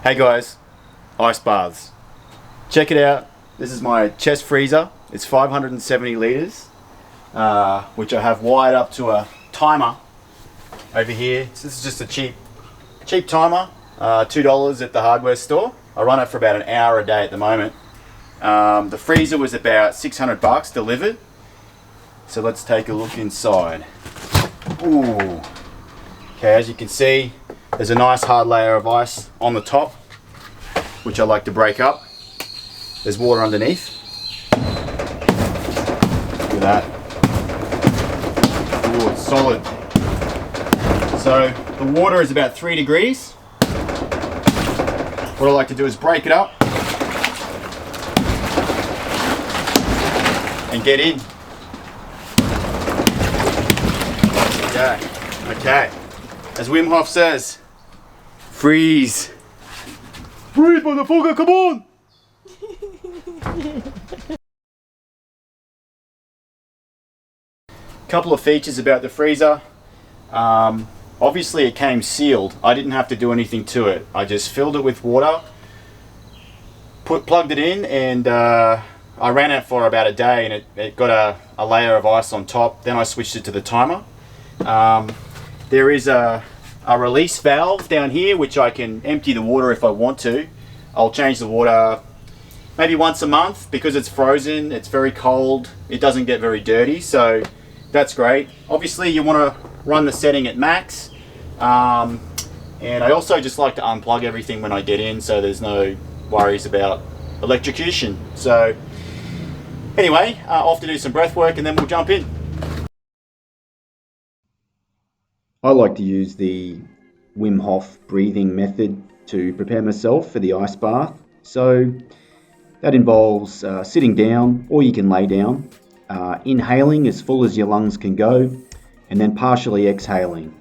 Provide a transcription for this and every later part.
Hey guys, ice baths. Check it out. This is my chest freezer. It's 570 litres, which I have wired up to a timer over here. So this is just a cheap timer, $2 at the hardware store. I run it for about an hour a day at the moment. The freezer was about $600 delivered. So let's take a look inside. Ooh. Okay, as you can see, there's a nice hard layer of ice on the top, which I like to break up. There's water underneath. Look at that. Ooh, it's solid. So the water is about 3 degrees. What I like to do is break it up and get in. Okay. As Wim Hof says, freeze. Freeze, motherfucker, come on! Couple of features about the freezer. Obviously it came sealed. I didn't have to do anything to it. I just filled it with water, plugged it in, and I ran it for about a day, and it got a layer of ice on top. Then I switched it to the timer. There is a release valve down here which I can empty the water if I want to. I'll change the water maybe once a month because it's frozen, it's very cold, it doesn't get very dirty, so that's great. Obviously you want to run the setting at max, and I also just like to unplug everything when I get in so there's no worries about electrocution. So anyway, off to do some breath work and then we'll jump in. I like to use the Wim Hof breathing method to prepare myself for the ice bath. So that involves sitting down, or you can lay down, inhaling as full as your lungs can go, and then partially exhaling.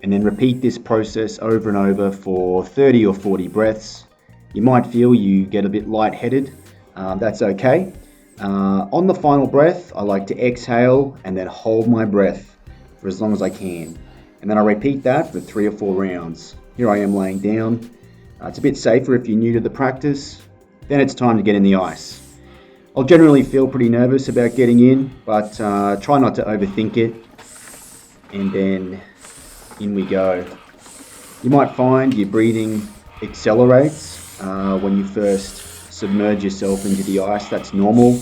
And then repeat this process over and over for 30 or 40 breaths. You might feel you get a bit lightheaded. That's okay. On the final breath, I like to exhale and then hold my breath for as long as I can. And then I repeat that for 3 or 4 rounds. Here I am laying down. It's a bit safer if you're new to the practice. Then it's time to get in the ice. I'll generally feel pretty nervous about getting in, but try not to overthink it. And then in we go. You might find your breathing accelerates when you first submerge yourself into the ice. That's normal.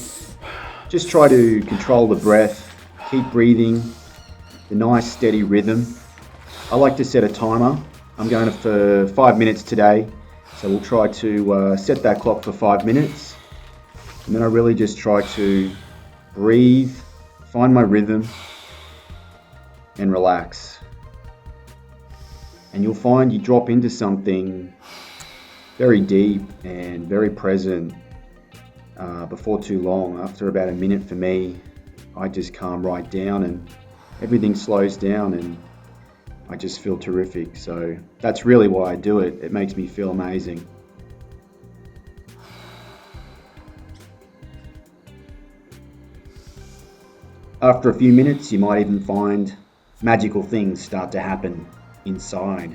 Just try to control the breath. Keep breathing. The nice steady rhythm. I like to set a timer. I'm going for 5 minutes today, so we'll try to set that clock for 5 minutes, and then I really just try to breathe, find my rhythm, and relax. And you'll find you drop into something very deep and very present before too long. After about a minute for me, I just calm right down and everything slows down and I just feel terrific. So that's really why I do it. It makes me feel amazing. After a few minutes, you might even find magical things start to happen inside.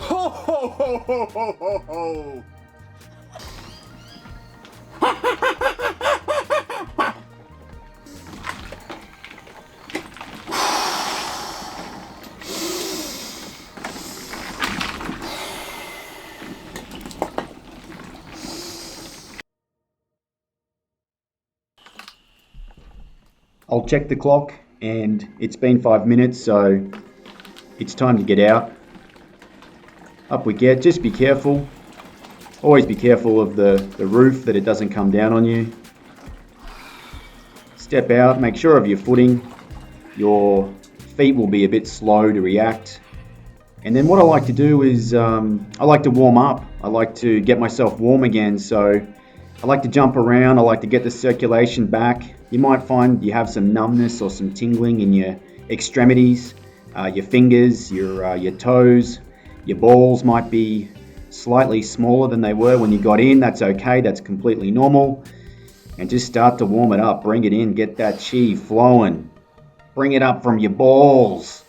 Ho ho ho ho ho ho ho! I'll check the clock and it's been 5 minutes, so it's time to get out. Up we get. Just be careful. Always be careful of the roof, that it doesn't come down on you. Step out, make sure of your footing. Your feet will be a bit slow to react. And then what I like to do is I like to warm up. I like to get myself warm again. So I like to jump around. I like to get the circulation back. You might find you have some numbness or some tingling in your extremities, your fingers, your toes. Your balls might be slightly smaller than they were when you got in. That's okay, that's completely normal. And just start to warm it up, bring it in, get that chi flowing. Bring it up from your balls.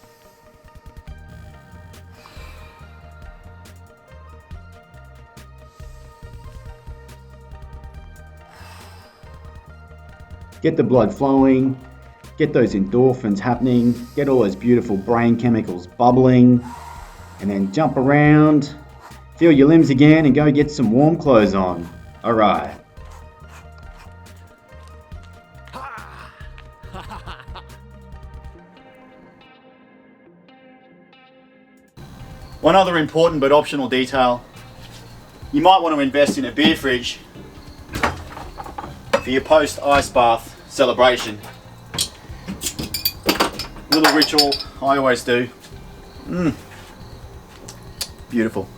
Get the blood flowing, get those endorphins happening, get all those beautiful brain chemicals bubbling, and then jump around, feel your limbs again, and go get some warm clothes on. All right. One other important but optional detail, you might want to invest in a beer fridge for your post ice bath celebration. Little ritual I always do. Beautiful.